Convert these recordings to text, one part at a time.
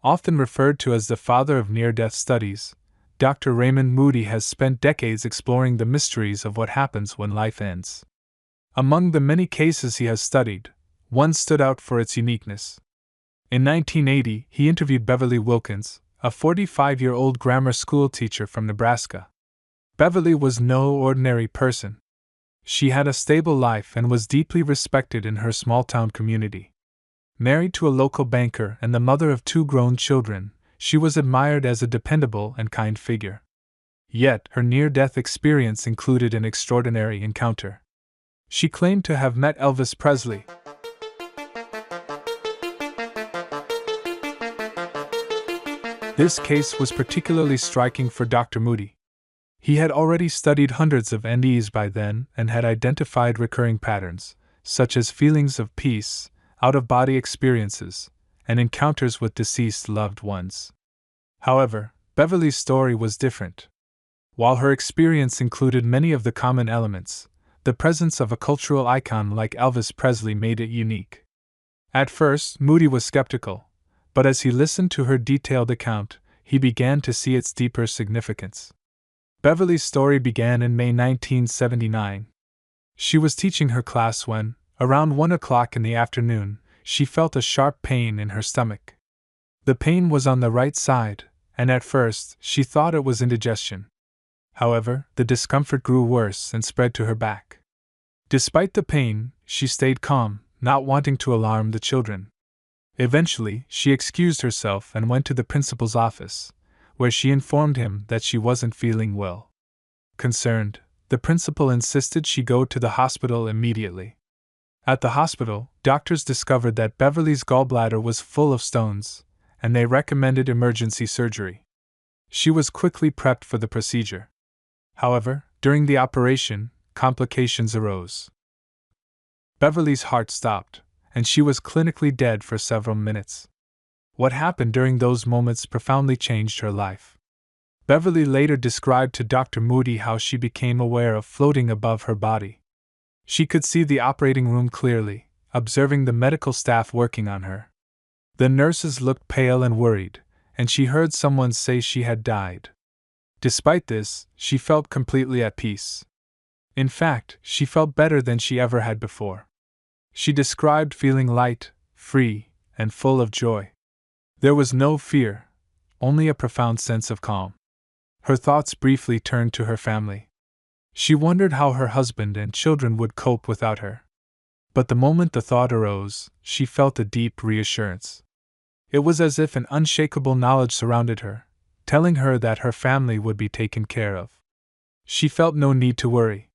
Often referred to as the father of near-death studies, Dr. Raymond Moody has spent decades exploring the mysteries of what happens when life ends. Among the many cases he has studied, one stood out for its uniqueness. In 1980, he interviewed Beverly Wilkins, a 45-year-old grammar school teacher from Nebraska. Beverly was no ordinary person. She had a stable life and was deeply respected in her small-town community. Married to a local banker and the mother of 2 grown children, she was admired as a dependable and kind figure. Yet, her near-death experience included an extraordinary encounter. She claimed to have met Elvis Presley. This case was particularly striking for Dr. Moody. He had already studied hundreds of NDEs by then and had identified recurring patterns, such as feelings of peace, out-of-body experiences, and encounters with deceased loved ones. However, Beverly's story was different. While her experience included many of the common elements, the presence of a cultural icon like Elvis Presley made it unique. At first, Moody was skeptical, but as he listened to her detailed account, he began to see its deeper significance. Beverly's story began in May 1979. She was teaching her class when, around 1 o'clock in the afternoon, she felt a sharp pain in her stomach. The pain was on the right side, and at first she thought it was indigestion. However, the discomfort grew worse and spread to her back. Despite the pain, she stayed calm, not wanting to alarm the children. Eventually, she excused herself and went to the principal's office, where she informed him that she wasn't feeling well. Concerned, the principal insisted she go to the hospital immediately. At the hospital, doctors discovered that Beverly's gallbladder was full of stones, and they recommended emergency surgery. She was quickly prepped for the procedure. However, during the operation, complications arose. Beverly's heart stopped, and she was clinically dead for several minutes. What happened during those moments profoundly changed her life. Beverly later described to Dr. Moody how she became aware of floating above her body. She could see the operating room clearly, observing the medical staff working on her. The nurses looked pale and worried, and she heard someone say she had died. Despite this, she felt completely at peace. In fact, she felt better than she ever had before. She described feeling light, free, and full of joy. There was no fear, only a profound sense of calm. Her thoughts briefly turned to her family. She wondered how her husband and children would cope without her. But the moment the thought arose, she felt a deep reassurance. It was as if an unshakable knowledge surrounded her, telling her that her family would be taken care of. She felt no need to worry.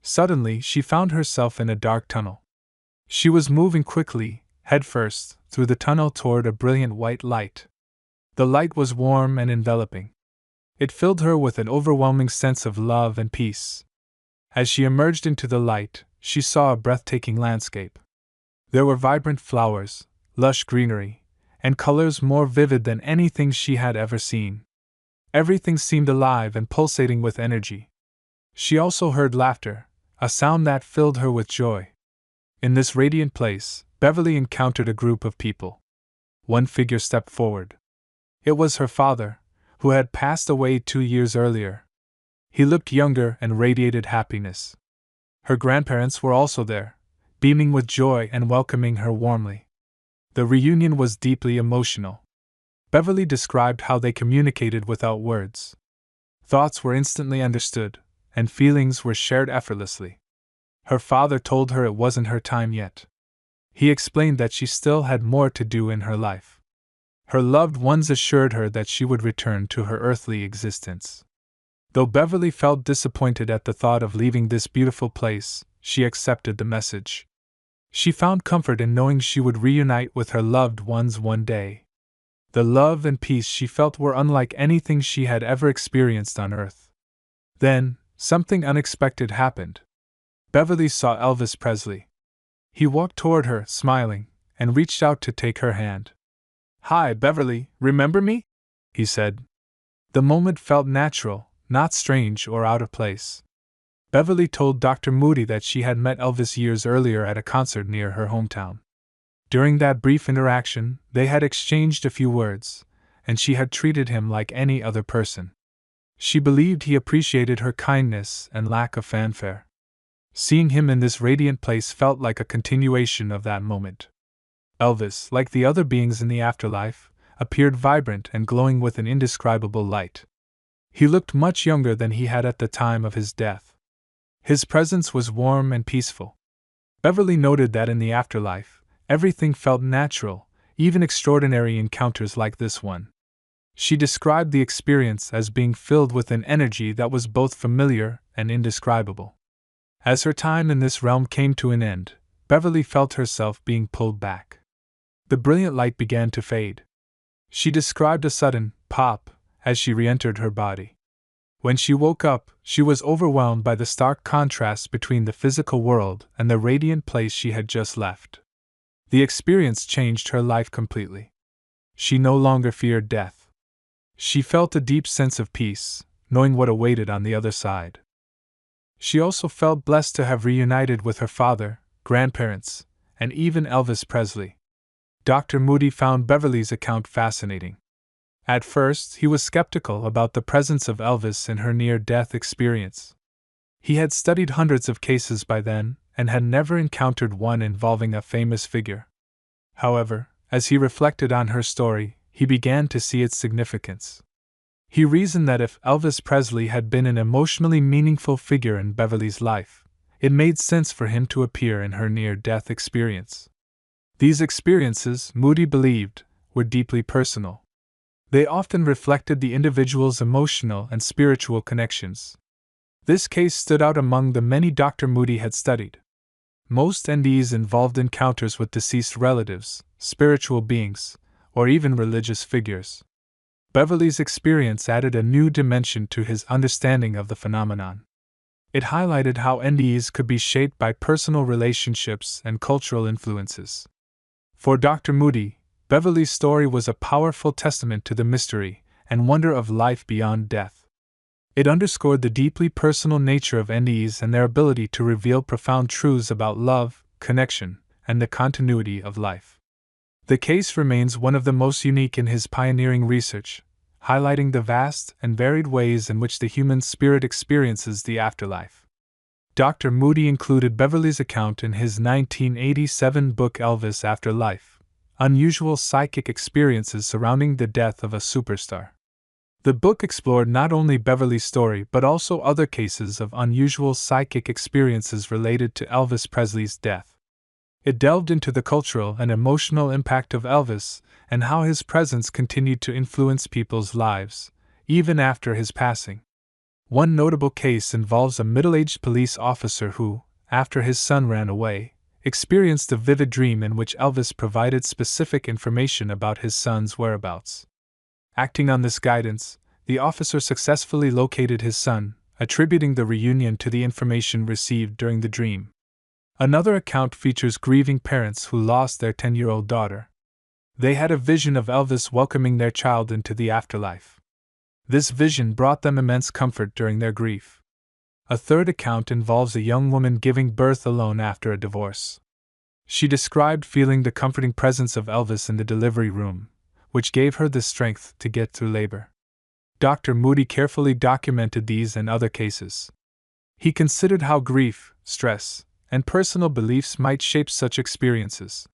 Suddenly, she found herself in a dark tunnel. She was moving quickly, headfirst, through the tunnel toward a brilliant white light. The light was warm and enveloping. It filled her with an overwhelming sense of love and peace. As she emerged into the light, she saw a breathtaking landscape. There were vibrant flowers, lush greenery, and colors more vivid than anything she had ever seen. Everything seemed alive and pulsating with energy. She also heard laughter, a sound that filled her with joy. In this radiant place, Beverly encountered a group of people. One figure stepped forward. It was her father, who had passed away 2 years earlier. He looked younger and radiated happiness. Her grandparents were also there, beaming with joy and welcoming her warmly. The reunion was deeply emotional. Beverly described how they communicated without words. Thoughts were instantly understood, and feelings were shared effortlessly. Her father told her it wasn't her time yet. He explained that she still had more to do in her life. Her loved ones assured her that she would return to her earthly existence. Though Beverly felt disappointed at the thought of leaving this beautiful place, she accepted the message. She found comfort in knowing she would reunite with her loved ones one day. The love and peace she felt were unlike anything she had ever experienced on Earth. Then, something unexpected happened. Beverly saw Elvis Presley. He walked toward her, smiling, and reached out to take her hand. "Hi, Beverly, remember me?" he said. The moment felt natural, not strange or out of place. Beverly told Dr. Moody that she had met Elvis years earlier at a concert near her hometown. During that brief interaction, they had exchanged a few words, and she had treated him like any other person. She believed he appreciated her kindness and lack of fanfare. Seeing him in this radiant place felt like a continuation of that moment. Elvis, like the other beings in the afterlife, appeared vibrant and glowing with an indescribable light. He looked much younger than he had at the time of his death. His presence was warm and peaceful. Beverly noted that in the afterlife, everything felt natural, even extraordinary encounters like this one. She described the experience as being filled with an energy that was both familiar and indescribable. As her time in this realm came to an end, Beverly felt herself being pulled back. The brilliant light began to fade. She described a sudden pop as she re-entered her body. When she woke up, she was overwhelmed by the stark contrast between the physical world and the radiant place she had just left. The experience changed her life completely. She no longer feared death. She felt a deep sense of peace, knowing what awaited on the other side. She also felt blessed to have reunited with her father, grandparents, and even Elvis Presley. Dr. Moody found Beverly's account fascinating. At first, he was skeptical about the presence of Elvis in her near-death experience. He had studied hundreds of cases by then, and had never encountered one involving a famous figure. However, as he reflected on her story, he began to see its significance. He reasoned that if Elvis Presley had been an emotionally meaningful figure in Beverly's life, it made sense for him to appear in her near-death experience. These experiences, Moody believed, were deeply personal. They often reflected the individual's emotional and spiritual connections. This case stood out among the many Dr. Moody had studied. Most NDEs involved encounters with deceased relatives, spiritual beings, or even religious figures. Beverly's experience added a new dimension to his understanding of the phenomenon. It highlighted how NDEs could be shaped by personal relationships and cultural influences. For Dr. Moody, Beverly's story was a powerful testament to the mystery and wonder of life beyond death. It underscored the deeply personal nature of NDEs and their ability to reveal profound truths about love, connection, and the continuity of life. The case remains one of the most unique in his pioneering research, highlighting the vast and varied ways in which the human spirit experiences the afterlife. Dr. Moody included Beverly's account in his 1987 book Elvis After Life, Unusual Psychic Experiences Surrounding the Death of a Superstar. The book explored not only Beverly's story but also other cases of unusual psychic experiences related to Elvis Presley's death. It delved into the cultural and emotional impact of Elvis and how his presence continued to influence people's lives, even after his passing. One notable case involves a middle-aged police officer who, after his son ran away, experienced a vivid dream in which Elvis provided specific information about his son's whereabouts. Acting on this guidance, the officer successfully located his son, attributing the reunion to the information received during the dream. Another account features grieving parents who lost their 10-year-old daughter. They had a vision of Elvis welcoming their child into the afterlife. This vision brought them immense comfort during their grief. A third account involves a young woman giving birth alone after a divorce. She described feeling the comforting presence of Elvis in the delivery room, which gave her the strength to get through labor. Dr. Moody carefully documented these and other cases. He considered how grief, stress, and personal beliefs might shape such experiences.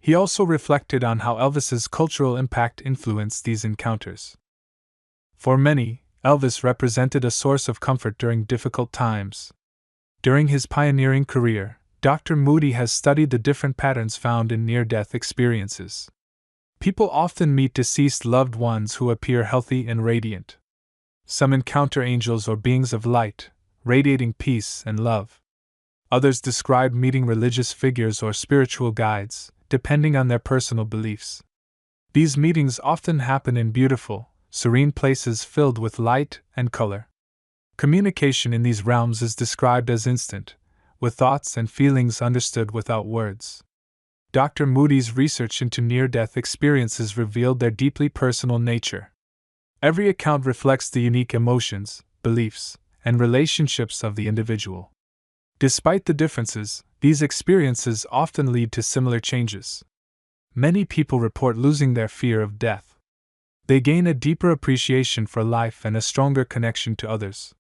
He also reflected on how Elvis's cultural impact influenced these encounters. For many, Elvis represented a source of comfort during difficult times. During his pioneering career, Dr. Moody has studied the different patterns found in near-death experiences. People often meet deceased loved ones who appear healthy and radiant. Some encounter angels or beings of light, radiating peace and love. Others describe meeting religious figures or spiritual guides, depending on their personal beliefs. These meetings often happen in beautiful, serene places filled with light and color. Communication in these realms is described as instant, with thoughts and feelings understood without words. Dr. Moody's research into near-death experiences revealed their deeply personal nature. Every account reflects the unique emotions, beliefs, and relationships of the individual. Despite the differences, these experiences often lead to similar changes. many people report losing their fear of death. They gain a deeper appreciation for life and a stronger connection to others.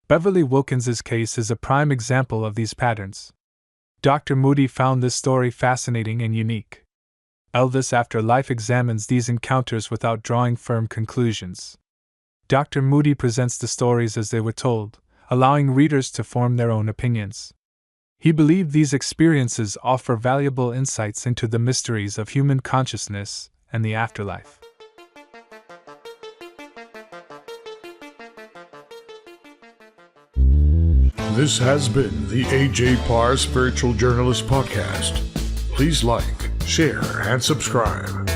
Beverly Wilkins's case is a prime example of these patterns. Dr. Moody found this story fascinating and unique. Elvis After Life examines these encounters without drawing firm conclusions. Dr. Moody presents the stories as they were told, allowing readers to form their own opinions. He believed these experiences offer valuable insights into the mysteries of human consciousness and the afterlife. This has been the A.J. Parr Spiritual Journalist Podcast. Please like, share, and subscribe.